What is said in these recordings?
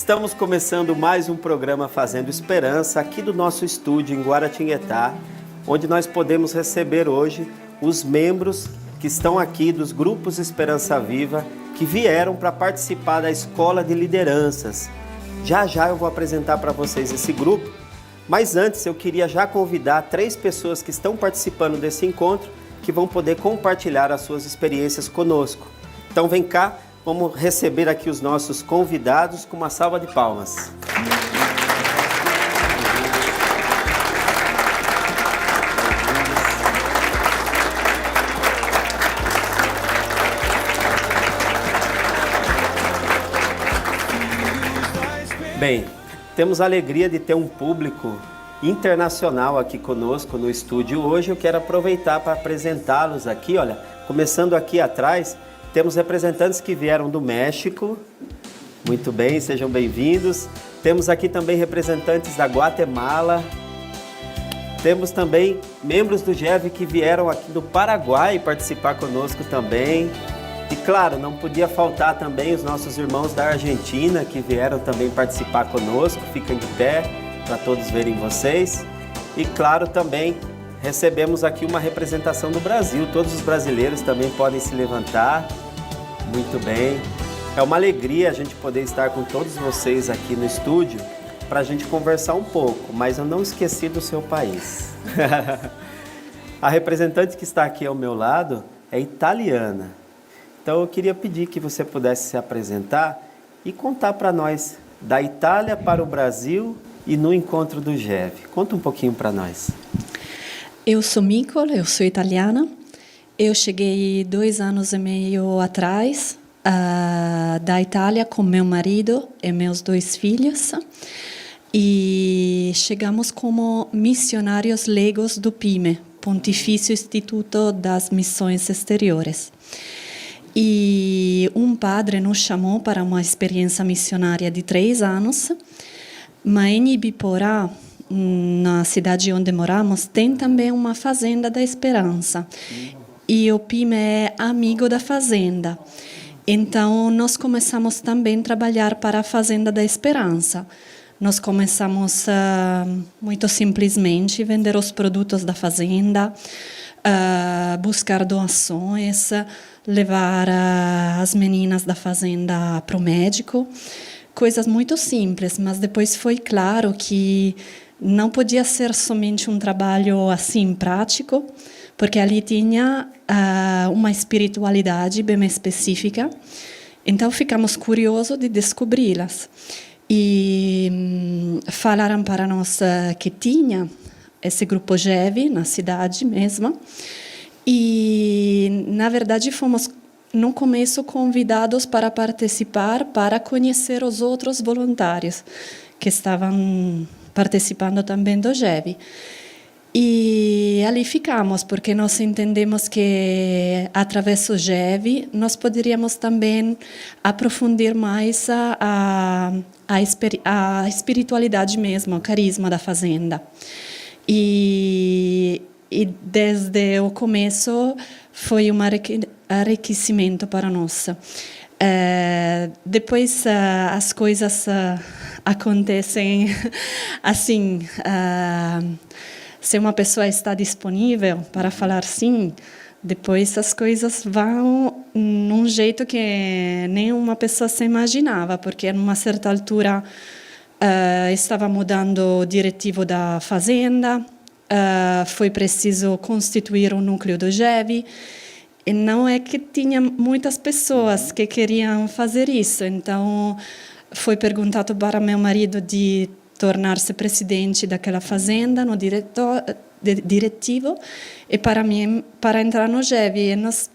Estamos começando mais um programa Fazendo Esperança aqui do nosso estúdio em Guaratinguetá, onde nós podemos receber hoje os membros que estão aqui dos grupos Esperança Viva, que vieram para participar da Escola de Lideranças. Já eu vou apresentar para vocês esse grupo, mas antes eu queria já convidar 3 pessoas que estão participando desse encontro, que vão poder compartilhar as suas experiências conosco. Então vem cá, vamos receber aqui os nossos convidados com uma salva de palmas. Bem, temos a alegria de ter um público internacional aqui conosco no estúdio hoje. Eu quero aproveitar para apresentá-los aqui, olha, começando aqui atrás, temos representantes que vieram do México. Muito bem, sejam bem-vindos. Temos aqui também representantes da Guatemala. Temos também membros do GEV que vieram aqui do Paraguai participar conosco também. E claro, não podia faltar também os nossos irmãos da Argentina que vieram também participar conosco. Fiquem de pé para todos verem vocês. E claro, também recebemos aqui uma representação do Brasil. Todos os brasileiros também podem se levantar. Muito bem. É uma alegria a gente poder estar com todos vocês aqui no estúdio para a gente conversar um pouco, mas eu não esqueci do seu país. A representante que está aqui ao meu lado é italiana. Então eu queria pedir que você pudesse se apresentar e contar para nós da Itália para o Brasil e no encontro do GEV. Conta um pouquinho para nós. Eu sou Nicola, eu sou italiana. Eu cheguei 2 anos e meio atrás da Itália com meu marido e meus 2 filhos. E chegamos como missionários leigos do PIME, Pontifício Instituto das Missões Exteriores. E um padre nos chamou para uma experiência missionária de 3 anos, mas em Ibiporá, na cidade onde moramos, tem também uma fazenda da Esperança. E o PIME é amigo da fazenda. Então, nós começamos também a trabalhar para a Fazenda da Esperança. Nós começamos muito simplesmente vender os produtos da fazenda, buscar doações, levar as meninas da fazenda para o médico. Coisas muito simples, mas depois foi claro que não podia ser somente um trabalho assim prático, porque ali tinha uma espiritualidade bem específica. Então ficamos curiosos de descobri-las. E falaram para nós que tinha esse grupo GEV na cidade mesmo. E, na verdade, fomos, no começo, convidados para participar, para conhecer os outros voluntários que estavam participando também do GEV. E ali ficamos, porque nós entendemos que, através do GEV, nós poderíamos também aprofundir mais a espiritualidade mesmo, o carisma da fazenda. E desde o começo foi um enriquecimento para nós. Depois as coisas acontecem assim. Se uma pessoa está disponível para falar sim, depois as coisas vão num jeito que nenhuma pessoa se imaginava, porque numa certa altura estava mudando o diretivo da fazenda, foi preciso constituir um núcleo do GEV, e não é que tinha muitas pessoas que queriam fazer isso, então foi perguntado para meu marido de tornar-se presidente daquela fazenda, no diretivo, e para mim, para entrar no GEV. E nós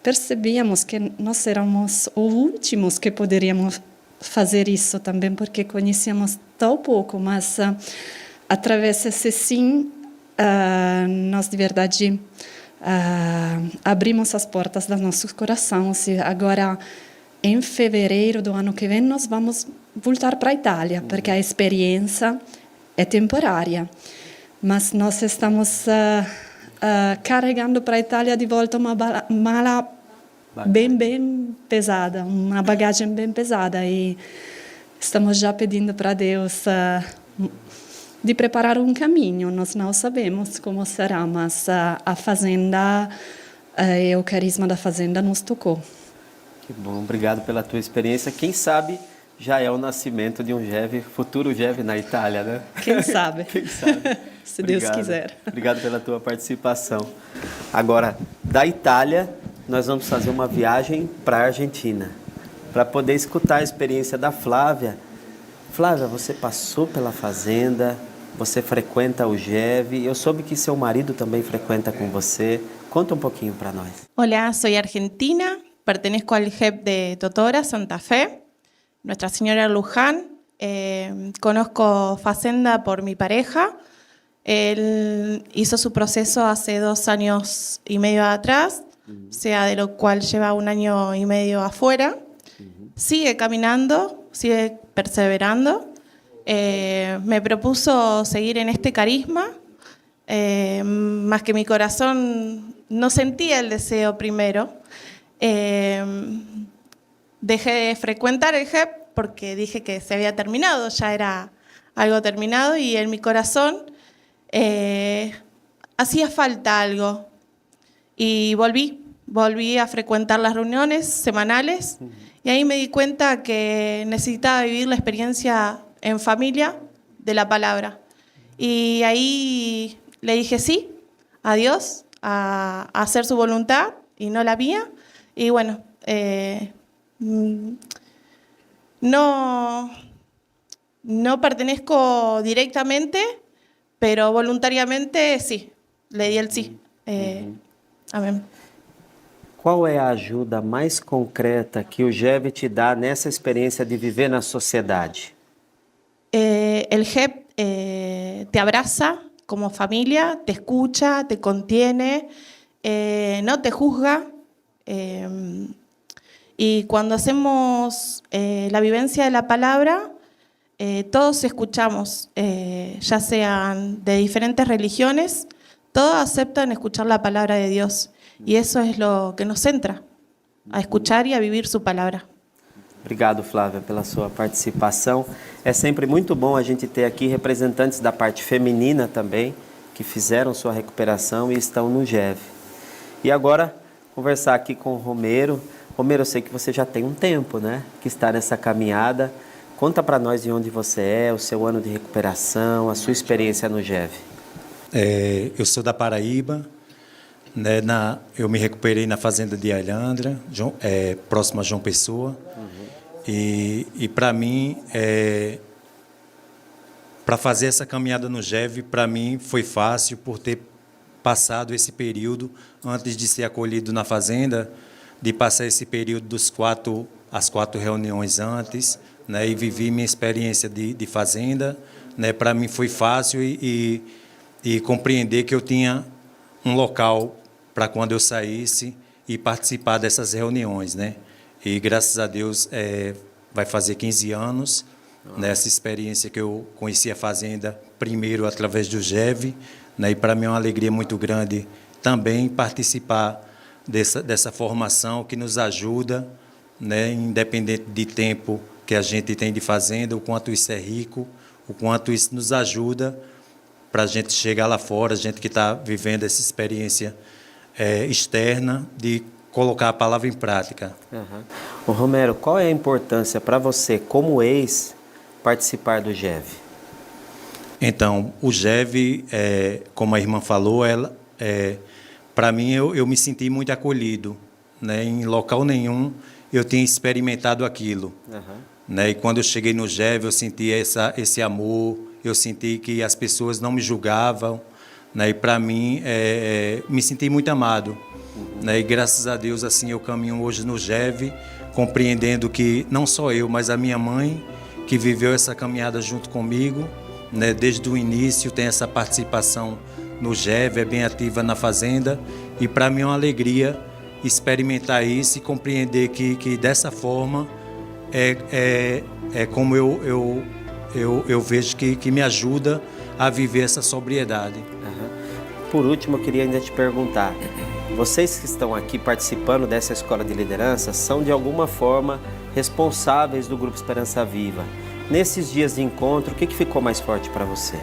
percebíamos que nós éramos os últimos que poderíamos fazer isso também, porque conhecíamos tão pouco, mas através desse sim, nós de verdade abrimos as portas dos nossos corações. E agora, em fevereiro do ano que vem, nós vamos voltar para a Itália, porque a experiência é temporária. Mas nós estamos carregando para a Itália de volta uma mala bem pesada, uma bagagem bem pesada. E estamos já pedindo para Deus de preparar um caminho. Nós não sabemos como será, mas a fazenda e o carisma da fazenda nos tocou. Que bom, obrigado pela tua experiência. Quem sabe já é o nascimento de um GEV, futuro GEV na Itália, né? Quem sabe? Quem sabe? Se Deus quiser. Obrigado pela tua participação. Agora, da Itália, nós vamos fazer uma viagem para a Argentina, para poder escutar a experiência da Flávia. Flávia, você passou pela fazenda, você frequenta o GEV, eu soube que seu marido também frequenta com você. Conta um pouquinho para nós. Hola, soy argentina, pertenezco al GEP de Totora, Santa Fe, Nuestra Señora Luján. Conozco Facenda por mi pareja. Él hizo su proceso hace 2 años y medio atrás, sea de lo cual lleva 1 año y medio afuera. Sigue caminando, sigue perseverando. Me propuso seguir en este carisma, más que mi corazón no sentía el deseo primero. Dejé de frecuentar el GEP porque dije que se había terminado, ya era algo terminado, y en mi corazón hacía falta algo. Y volví a frecuentar las reuniones semanales, y ahí me di cuenta que necesitaba vivir la experiencia en familia de la palabra. Y ahí le dije sí a Dios, a hacer su voluntad y no la mía. Y bueno, no pertenezco directamente, pero voluntariamente sí, le di el sí. Amén. Qual é a ajuda mais concreta que o GEV te dá nessa experiência de viver na sociedade? El GEP te abraza como familia, te escucha, te contiene, no te juzga. Y cuando hacemos la vivencia de la palabra, todos escuchamos, ya sean de diferentes religiones, todos aceptan escuchar la palabra de Dios. Y eso es lo que nos centra, a escuchar e a vivir su palavra. Obrigado, Flávia, pela sua participação. É sempre muito bom a gente ter aqui representantes da parte feminina também, que fizeram sua recuperação e estão no GEV. E agora, conversar aqui com o Romero. Romero, eu sei que você já tem um tempo, né, que está nessa caminhada. Conta para nós de onde você é, o seu ano de recuperação, a sua experiência no GEV. Eu sou da Paraíba, né, eu me recuperei na fazenda de Alhandra, próximo a João Pessoa. E para mim, para fazer essa caminhada no GEV, para mim foi fácil por ter passado esse período, antes de ser acolhido na fazenda, de passar esse período as 4 reuniões antes, né, e vivi minha experiência de fazenda, né. Para mim foi fácil e compreender que eu tinha um local para quando eu saísse e participar dessas reuniões, né. E graças a Deus vai fazer 15 anos nessa experiência que eu conheci a fazenda primeiro através do GEV, né, e para mim é uma alegria muito grande também participar dessa formação que nos ajuda, né, independente de tempo que a gente tem de fazenda, o quanto isso é rico, o quanto isso nos ajuda para a gente chegar lá fora, a gente que está vivendo essa experiência externa, de colocar a palavra em prática. Ô, Romero, qual é a importância para você, como ex, participar do GEV? Então, o GEV, como a irmã falou, para mim eu me senti muito acolhido, né? Em local nenhum eu tinha experimentado aquilo. Né? E quando eu cheguei no GEV, eu senti esse amor, eu senti que as pessoas não me julgavam, né? E para mim, me senti muito amado. Né? E graças a Deus, assim, eu caminho hoje no GEV, compreendendo que não só eu, mas a minha mãe, que viveu essa caminhada junto comigo, né? Desde o início, tem essa participação no GEV, é bem ativa na fazenda, e para mim é uma alegria experimentar isso e compreender que dessa forma é como eu vejo que me ajuda a viver essa sobriedade. Por último, eu queria ainda te perguntar, vocês que estão aqui participando dessa escola de liderança são de alguma forma responsáveis do Grupo Esperança Viva. nesses dias de encontro, o que ficou mais forte para você?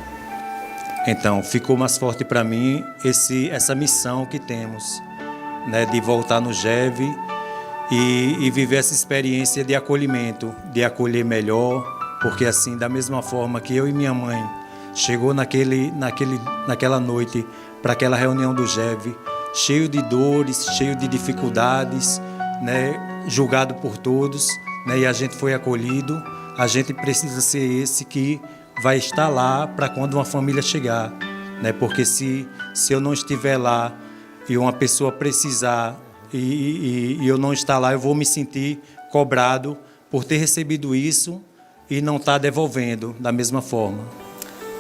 Então, ficou mais forte para mim essa missão que temos, né, de voltar no GEV e viver essa experiência de acolhimento, de acolher melhor, porque assim, da mesma forma que eu e minha mãe chegou naquela noite para aquela reunião do GEV, cheio de dores, cheio de dificuldades, né, julgado por todos, né, e a gente foi acolhido, a gente precisa ser esse que vai estar lá para quando uma família chegar, né? Porque se eu não estiver lá e uma pessoa precisar e eu não estar lá, eu vou me sentir cobrado por ter recebido isso e não estar devolvendo da mesma forma.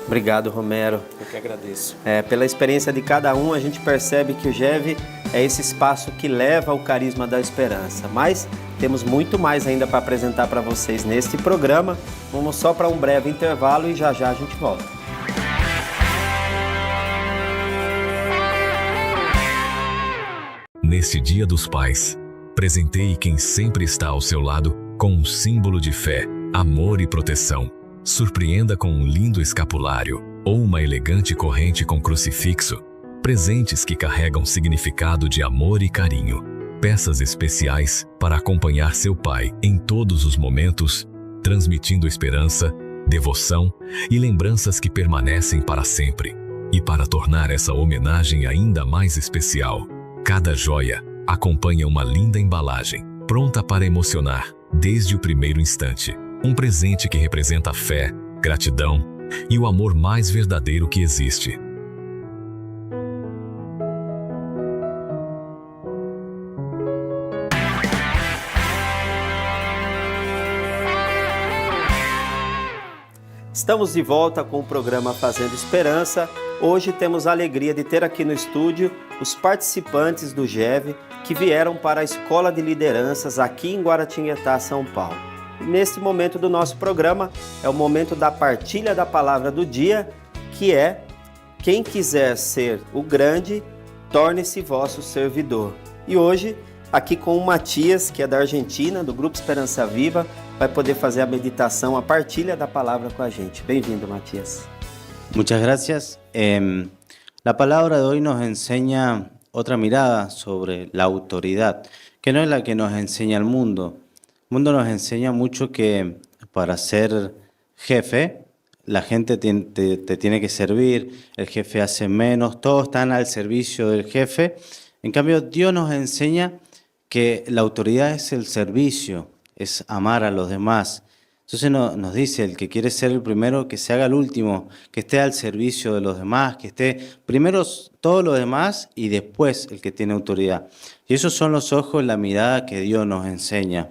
Obrigado, Romero. Eu que agradeço. Pela experiência de cada um, a gente percebe que o GEV é esse espaço que leva o carisma da esperança. Mas temos muito mais ainda para apresentar para vocês neste programa. Vamos só para um breve intervalo e já já a gente volta. Neste Dia dos Pais, presenteie quem sempre está ao seu lado com um símbolo de fé, amor e proteção. Surpreenda com um lindo escapulário ou uma elegante corrente com crucifixo. Presentes que carregam significado de amor e carinho. Peças especiais para acompanhar seu pai em todos os momentos, transmitindo esperança, devoção e lembranças que permanecem para sempre. E para tornar essa homenagem ainda mais especial, cada joia acompanha uma linda embalagem, pronta para emocionar desde o primeiro instante. Um presente que representa a fé, gratidão e o amor mais verdadeiro que existe. Estamos de volta com o programa Fazendo Esperança. Hoje temos a alegria de ter aqui no estúdio os participantes do GEV que vieram para a Escola de Lideranças aqui em Guaratinguetá, São Paulo. Neste momento do nosso programa é o momento da partilha da palavra do dia, que é: quem quiser ser o grande, torne-se vosso servidor. E hoje, aqui com o Matias, que é da Argentina, do Grupo Esperança Viva, vai poder fazer a meditação, a partilha da palavra com a gente. Bem-vindo, Matias. Muchas gracias. La palabra de hoy nos enseña otra mirada sobre la autoridad, que no es la que nos enseña el mundo. El mundo nos enseña mucho que para ser jefe, la gente te tiene que servir, el jefe hace menos, todos están al servicio del jefe. En cambio, Dios nos enseña que la autoridad es el servicio, es amar a los demás. Entonces nos dice, el que quiere ser el primero, que se haga el último, que esté al servicio de los demás, que esté primero todos los demás y después el que tiene autoridad. Y esos son los ojos, la mirada que Dios nos enseña.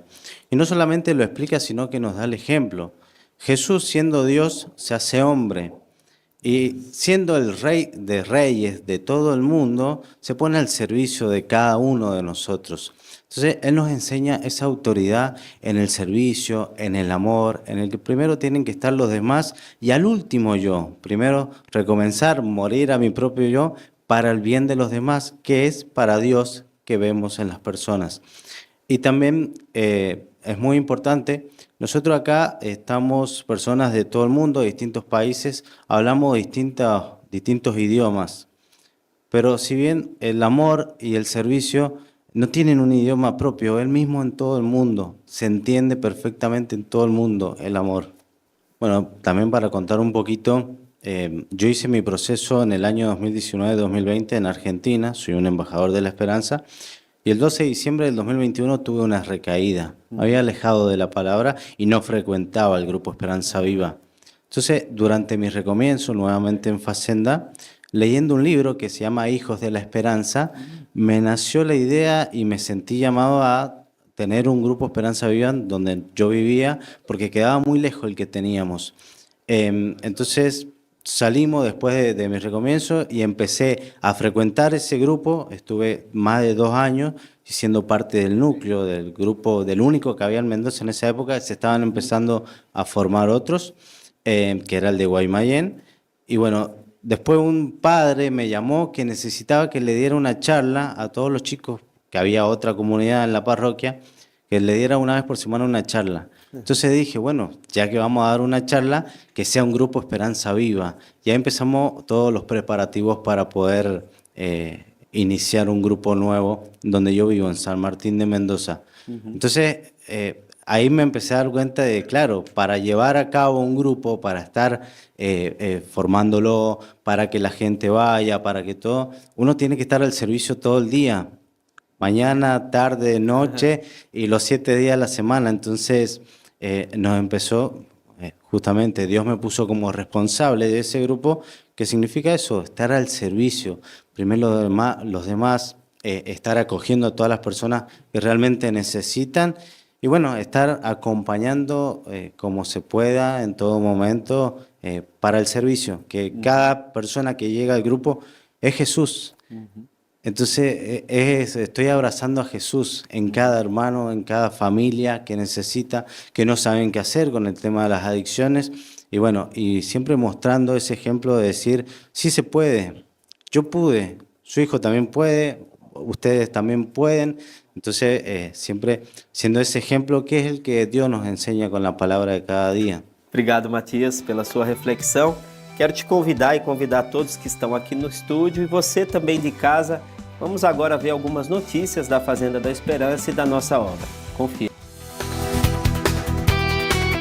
Y no solamente lo explica, sino que nos da el ejemplo. Jesús, siendo Dios, se hace hombre. Y siendo el rey de reyes de todo el mundo, se pone al servicio de cada uno de nosotros. Entonces, Él nos enseña esa autoridad en el servicio, en el amor, en el que primero tienen que estar los demás y al último yo. Primero recomenzar, morir a mi propio yo para el bien de los demás, que es para Dios que vemos en las personas. Y también es muy importante, nosotros acá estamos personas de todo el mundo, de distintos países, hablamos distintos idiomas. Pero si bien el amor y el servicio no tienen un idioma propio, el mismo en todo el mundo, se entiende perfectamente en todo el mundo el amor. Bueno, también para contar un poquito, yo hice mi proceso en el año 2019-2020 en Argentina, soy un embajador de la esperanza, y el 12 de diciembre del 2021 tuve una recaída. Me había alejado de la palabra y no frecuentaba el Grupo Esperanza Viva. Entonces, durante mi recomienzo, nuevamente en Facenda, leyendo un libro que se llama Hijos de la Esperanza, me nació la idea y me sentí llamado a tener un Grupo Esperanza Viva donde yo vivía, porque quedaba muy lejos el que teníamos. Entonces salimos después de mi recomienzo y empecé a frecuentar ese grupo. Estuve más de 2 años siendo parte del núcleo, del grupo, del único que había en Mendoza en esa época. Se estaban empezando a formar otros, que era el de Guaymallén. Y bueno, después un padre me llamó que necesitaba que le diera una charla a todos los chicos, que había otra comunidad en la parroquia, que le diera una vez por semana una charla. Entonces dije, bueno, ya que vamos a dar una charla, que sea un grupo Esperanza Viva. Ya empezamos todos los preparativos para poder iniciar un grupo nuevo donde yo vivo, en San Martín de Mendoza. Entonces, ahí me empecé a dar cuenta de, claro, para llevar a cabo un grupo, para estar formándolo, para que la gente vaya, para que todo, uno tiene que estar al servicio todo el día, mañana, tarde, noche y los 7 días de la semana. Entonces nos empezó, justamente Dios me puso como responsable de ese grupo, que significa eso, estar al servicio. Primero los demás estar acogiendo a todas las personas que realmente necesitan y bueno, estar acompañando como se pueda en todo momento para el servicio, que cada persona que llega al grupo es Jesús. Entonces estoy abrazando a Jesús en cada hermano, en cada familia que necesita, que no saben qué hacer con el tema de las adicciones. Y bueno, y siempre mostrando ese ejemplo de decir, sí se puede, yo pude, su hijo también puede, ustedes también pueden. Entonces, siempre siendo esse exemplo que é o que Deus nos ensina com a palavra de cada dia. Obrigado, Matias, pela sua reflexão. Quero te convidar e convidar todos que estão aqui no estúdio e você também de casa. Vamos agora ver algumas notícias da Fazenda da Esperança e da nossa obra. Confira.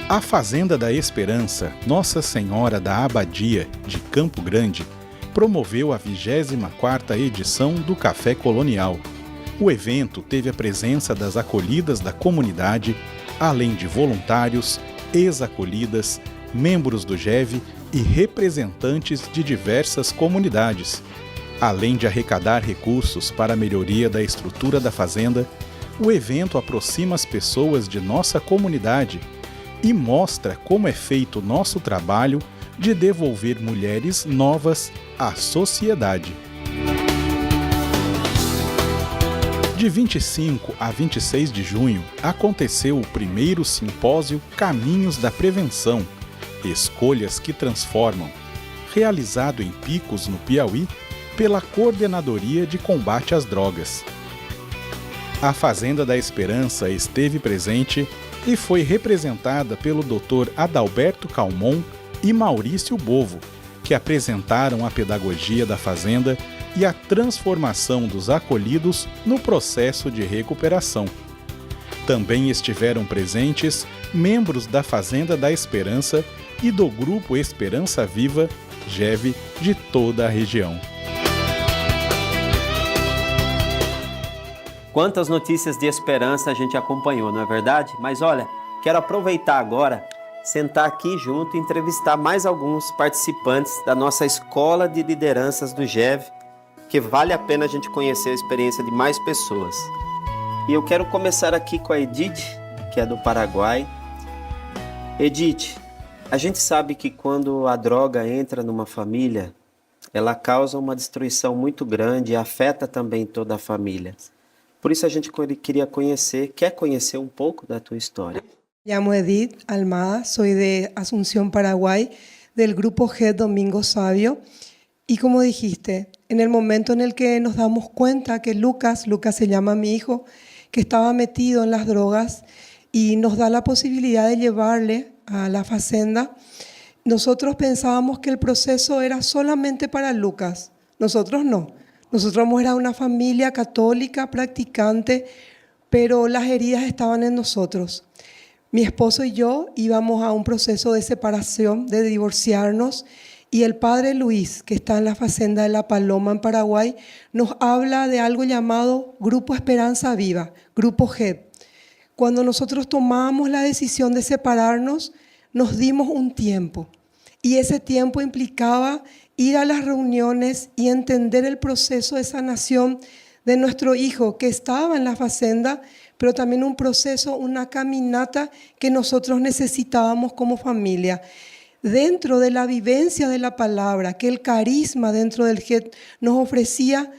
A Fazenda da Esperança, Nossa Senhora da Abadia, de Campo Grande, promoveu a 24ª edição do Café Colonial. O evento teve a presença das acolhidas da comunidade, além de voluntários, ex-acolhidas, membros do GEV e representantes de diversas comunidades. Além de arrecadar recursos para a melhoria da estrutura da fazenda, o evento aproxima as pessoas de nossa comunidade e mostra como é feito o nosso trabalho de devolver mulheres novas à sociedade. De 25 a 26 de junho, aconteceu o primeiro simpósio Caminhos da Prevenção, Escolhas que Transformam, realizado em Picos, no Piauí, pela Coordenadoria de Combate às Drogas. A Fazenda da Esperança esteve presente e foi representada pelo Dr. Adalberto Calmon e Maurício Bovo, que apresentaram a pedagogia da Fazenda e a transformação dos acolhidos no processo de recuperação. Também estiveram presentes membros da Fazenda da Esperança e do Grupo Esperança Viva, GEV, de toda a região. Quantas notícias de esperança a gente acompanhou, não é verdade? Mas olha, quero aproveitar agora, sentar aqui junto e entrevistar mais alguns participantes da nossa Escola de Lideranças do GEV, que vale a pena a gente conhecer a experiência de mais pessoas. E eu quero começar aqui com a Edith, que é do Paraguai. Edith, a gente sabe que quando a droga entra numa família, ela causa uma destruição muito grande e afeta também toda a família. Por isso a gente queria quer conhecer um pouco da tua história. Llamo Edith Almada, soy de Asunción, Paraguay, del grupo G Domingo Sabio. Y como dijiste, en el momento en el que nos damos cuenta que Lucas se llama mi hijo, que estaba metido en las drogas y nos da la posibilidad de llevarle a la fazenda, nosotros pensábamos que el proceso era solamente para Lucas. Nosotros no. Nosotros éramos una familia católica, practicante, pero las heridas estaban en nosotros. Mi esposo y yo íbamos a un proceso de separación, de divorciarnos, y el padre Luis, que está en la Fazenda de La Paloma en Paraguay, nos habla de algo llamado Grupo Esperanza Viva, Grupo GEP. Cuando nosotros tomamos la decisión de separarnos, nos dimos un tiempo. Y ese tiempo implicaba ir a las reuniones y entender el proceso de sanación de nuestro hijo que estaba en la Fazenda, pero también un proceso, una caminata que nosotros necesitábamos como familia. Dentro de la vivencia de la palabra, que el carisma dentro del GET nos ofrecía,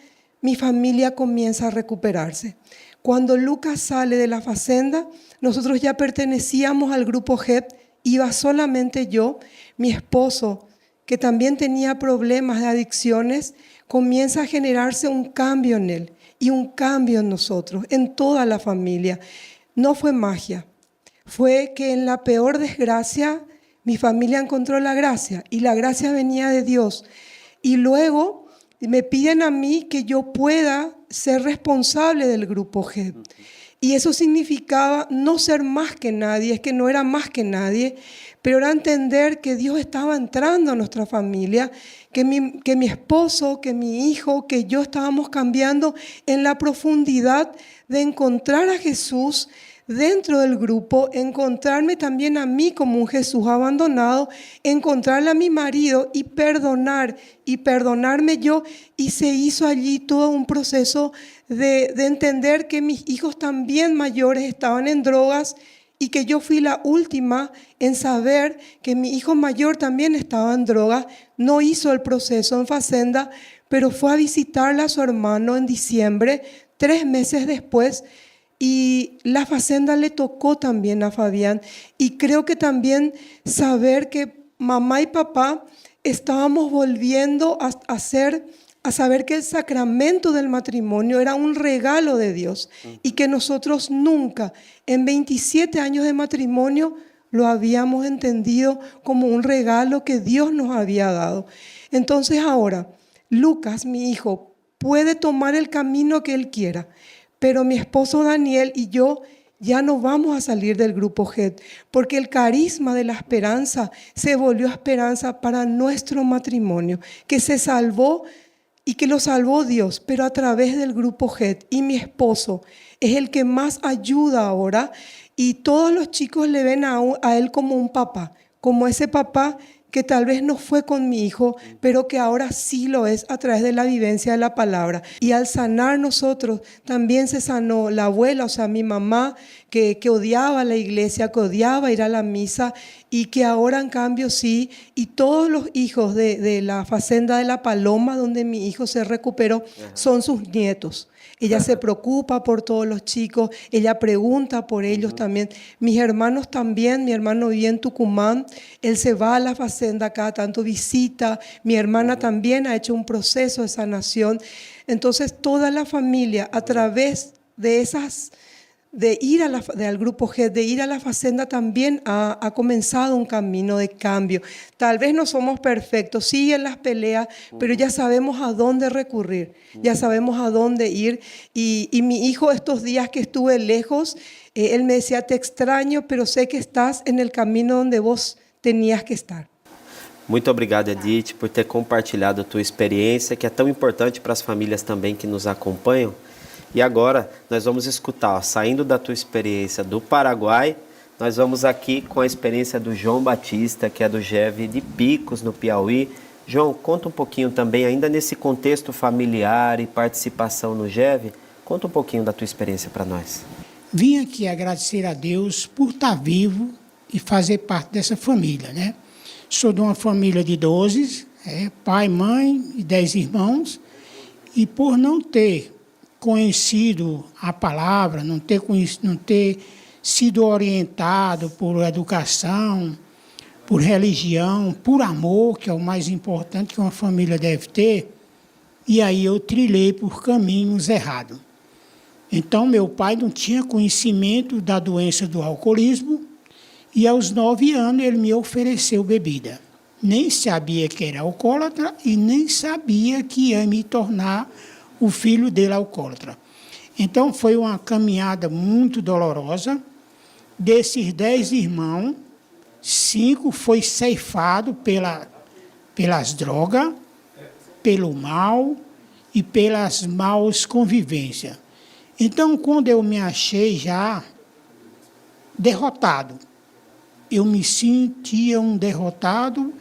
mi familia comienza a recuperarse. Cuando Lucas sale de la fazenda, nosotros ya pertenecíamos al grupo GET, iba solamente yo, mi esposo, que también tenía problemas de adicciones, comienza a generarse un cambio en él y un cambio en nosotros, en toda la familia. No fue magia. fue que en la peor desgracia mi familia encontró la gracia y la gracia venía de Dios. Y luego me piden a mí que yo pueda ser responsable del grupo GED. Y eso significaba no ser más que nadie, es que no era más que nadie, pero era entender que Dios estaba entrando a nuestra familia, que mi esposo, que mi hijo, que yo estábamos cambiando en la profundidad de encontrar a Jesús dentro del grupo, encontrarme también a mí como un Jesús abandonado, encontrarle a mi marido y perdonarme yo. Y se hizo allí todo un proceso de entender que mis hijos también mayores estaban en drogas y que yo fui la última en saber que mi hijo mayor también estaba en drogas. No hizo el proceso en Facenda, pero fue a visitarle a su hermano en diciembre, 3 meses después, y la Facenda le tocó también a Fabián. Y creo que también saber que mamá y papá estábamos volviendo a saber que el sacramento del matrimonio era un regalo de Dios y que nosotros nunca, en 27 años de matrimonio, lo habíamos entendido como un regalo que Dios nos había dado. Entonces ahora, Lucas, mi hijo, puede tomar el camino que él quiera, pero mi esposo Daniel y yo ya no vamos a salir del grupo GED, porque el carisma de la esperanza se volvió esperanza para nuestro matrimonio, que se salvó y que lo salvó Dios, pero a través del grupo GED. Y mi esposo es el que más ayuda ahora, y todos los chicos le ven a él como un papá, como ese papá que tal vez no fue con mi hijo, pero que ahora sí lo es a través de la vivencia de la palabra. Y al sanar nosotros, también se sanó la abuela, o sea, mi mamá, que odiaba la iglesia, que odiaba ir a la misa, y que ahora en cambio sí, y todos los hijos de la Facenda de la Paloma, donde mi hijo se recuperó, son sus nietos. Ella se preocupa por todos los chicos, ella pregunta por ellos también. Mis hermanos también, mi hermano vive en Tucumán, él se va a la Facenda cada tanto, visita. Mi hermana también ha hecho un proceso de sanación. Entonces toda la familia, a través de esas, de ir al grupo GED, de ir a la Facenda, también ha comenzado un camino de cambio. Tal vez no somos perfectos, siguen las peleas, pero ya sabemos a dónde recurrir, ya sabemos a dónde ir. Y mi hijo, estos días que estuve lejos, él me decía, te extraño, pero sé que estás en el camino donde vos tenías que estar. Muito obrigado, Edith, por ter compartilhado a tua experiência, que é tão importante para as famílias também que nos acompanham. E agora nós vamos escutar, ó, saindo da tua experiência do Paraguai, nós vamos aqui com a experiência do João Batista, que é do GEV de Picos, no Piauí. João, conta um pouquinho também, ainda nesse contexto familiar e participação no GEV, conta um pouquinho da tua experiência para nós. Vim aqui agradecer a Deus por estar vivo e fazer parte dessa família, né? Sou de uma família de 12, pai, mãe e 10 irmãos, e por não ter conhecido a palavra, não ter sido orientado por educação, por religião, por amor, que é o mais importante que uma família deve ter, e aí eu trilhei por caminhos errados. Então, meu pai não tinha conhecimento da doença do alcoolismo, e aos 9 anos ele me ofereceu bebida. Nem sabia que era alcoólatra e nem sabia que ia me tornar o filho dele alcoólatra. Então, foi uma caminhada muito dolorosa. Desses 10 irmãos, 5 foi ceifado pelas drogas, pelo mal e pelas maus convivências. Então, quando eu me achei já derrotado, eu me sentia um derrotado,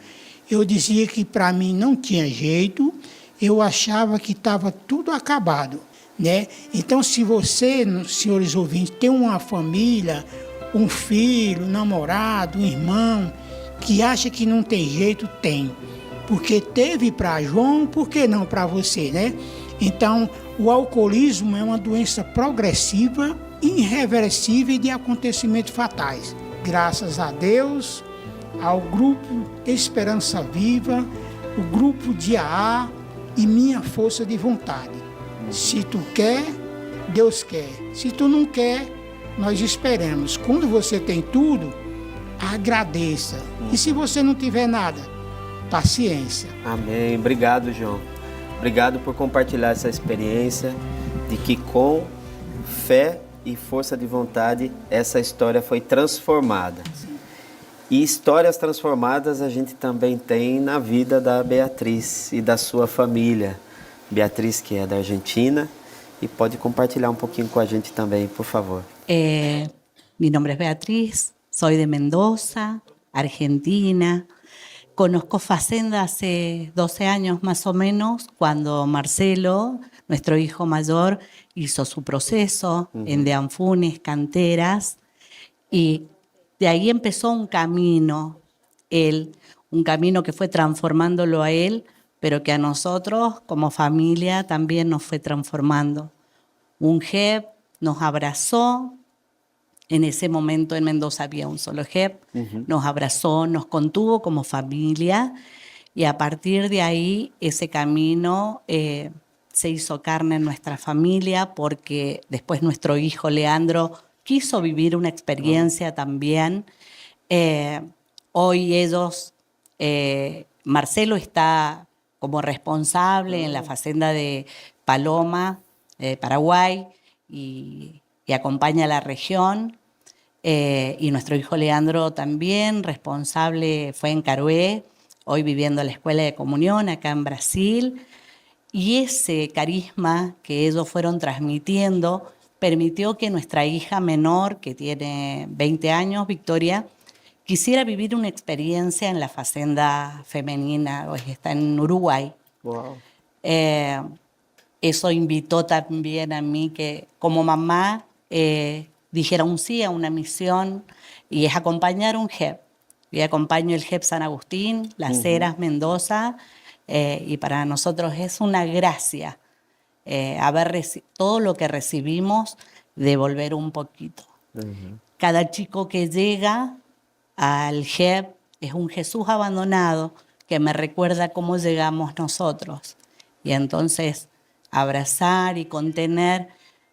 eu dizia que para mim não tinha jeito, eu achava que estava tudo acabado, né? Então, se você, senhores ouvintes, tem uma família, um filho, um namorado, um irmão, que acha que não tem jeito, tem. Porque teve para João, por que não para você, né? Então, o alcoolismo é uma doença progressiva, irreversível e de acontecimentos fatais. Graças a Deus, ao grupo Esperança Viva, o grupo de AA e minha força de vontade. Se tu quer, Deus quer. Se tu não quer, nós esperamos. Quando você tem tudo, agradeça. E se você não tiver nada, paciência. Amém. Obrigado, João. Obrigado por compartilhar essa experiência de que com fé e força de vontade essa história foi transformada. E histórias transformadas a gente também tem na vida da Beatriz e da sua família. Beatriz, que é da Argentina, e pode compartilhar um pouquinho com a gente também, por favor. Mi nombre es Beatriz, soy de Mendoza, Argentina. Conozco Facenda hace 12 años más o menos, cuando Marcelo, nuestro hijo mayor, hizo su proceso en De Anfunes, Canteras, y de ahí empezó un camino, un camino que fue transformándolo a él, pero que a nosotros como familia también nos fue transformando. Un JEP nos abrazó. En ese momento en Mendoza había un solo JEP, nos abrazó, nos contuvo como familia, y a partir de ahí ese camino se hizo carne en nuestra familia, porque después nuestro hijo Leandro quiso vivir una experiencia también. Hoy ellos, Marcelo está como responsable en la Facenda de Paloma, Paraguay, y acompaña a la región. Y nuestro hijo Leandro también, responsable, fue en Carué, hoy viviendo en la Escuela de Comunión acá en Brasil. Y ese carisma que ellos fueron transmitiendo permitió que nuestra hija menor, que tiene 20 años, Victoria, quisiera vivir una experiencia en la Facenda femenina, hoy está en Uruguay. Wow. Eso invitó también a mí que como mamá dijera un sí a una misión, y es acompañar un JEP. Yo acompaño el JEP San Agustín, Las Heras, Mendoza, y para nosotros es una gracia haber todo lo que recibimos, devolver un poquito. Cada chico que llega al JEP es un Jesús abandonado que me recuerda cómo llegamos nosotros. Y entonces abrazar y contener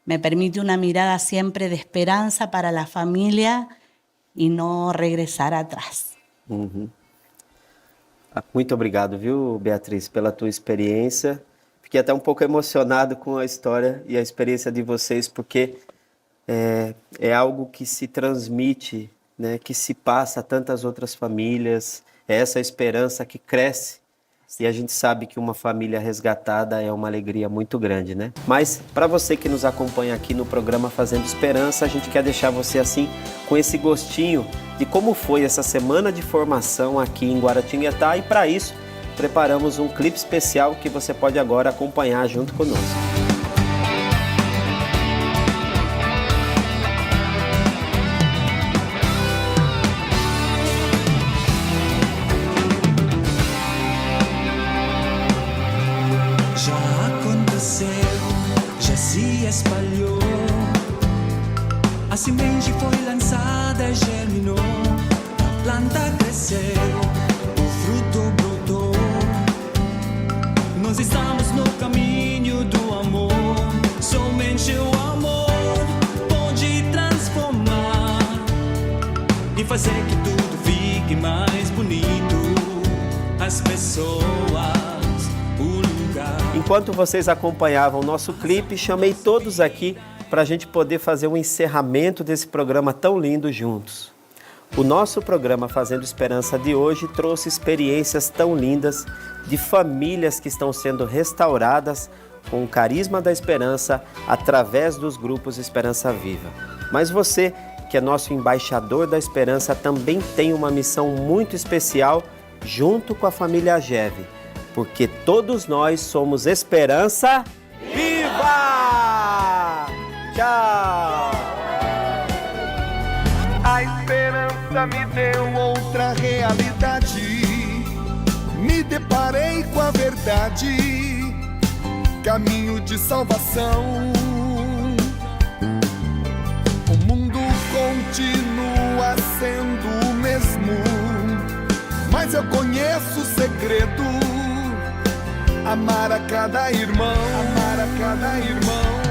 me permite una mirada siempre de esperança para la familia e não regressar atrás. Muito obrigado, viu, Beatriz, pela tua experiência. Fiquei até um pouco emocionado com a história e a experiência de vocês, porque é algo que se transmite, né, que se passa a tantas outras famílias, é essa esperança que cresce. E a gente sabe que uma família resgatada é uma alegria muito grande, né? Mas para você que nos acompanha aqui no programa Fazendo Esperança, a gente quer deixar você assim com esse gostinho de como foi essa semana de formação aqui em Guaratinguetá, e para isso preparamos um clipe especial que você pode agora acompanhar junto conosco. Espalhou, a semente foi lançada e germinou, a planta cresceu, o fruto brotou. Nós estamos no caminho do amor, somente o amor pode transformar e fazer que tudo fique mais bonito, as pessoas. Enquanto vocês acompanhavam o nosso clipe, chamei todos aqui para a gente poder fazer um encerramento desse programa tão lindo juntos. O nosso programa Fazendo Esperança de hoje trouxe experiências tão lindas de famílias que estão sendo restauradas com o carisma da esperança através dos grupos Esperança Viva. Mas você, que é nosso embaixador da esperança, também tem uma missão muito especial junto com a família Ageve. Porque todos nós somos esperança viva! Tchau! A esperança me deu outra realidade. Me deparei com a verdade, caminho de salvação. O mundo continua sendo o mesmo, mas eu conheço o segredo. Amar a cada irmão, amar a cada irmão.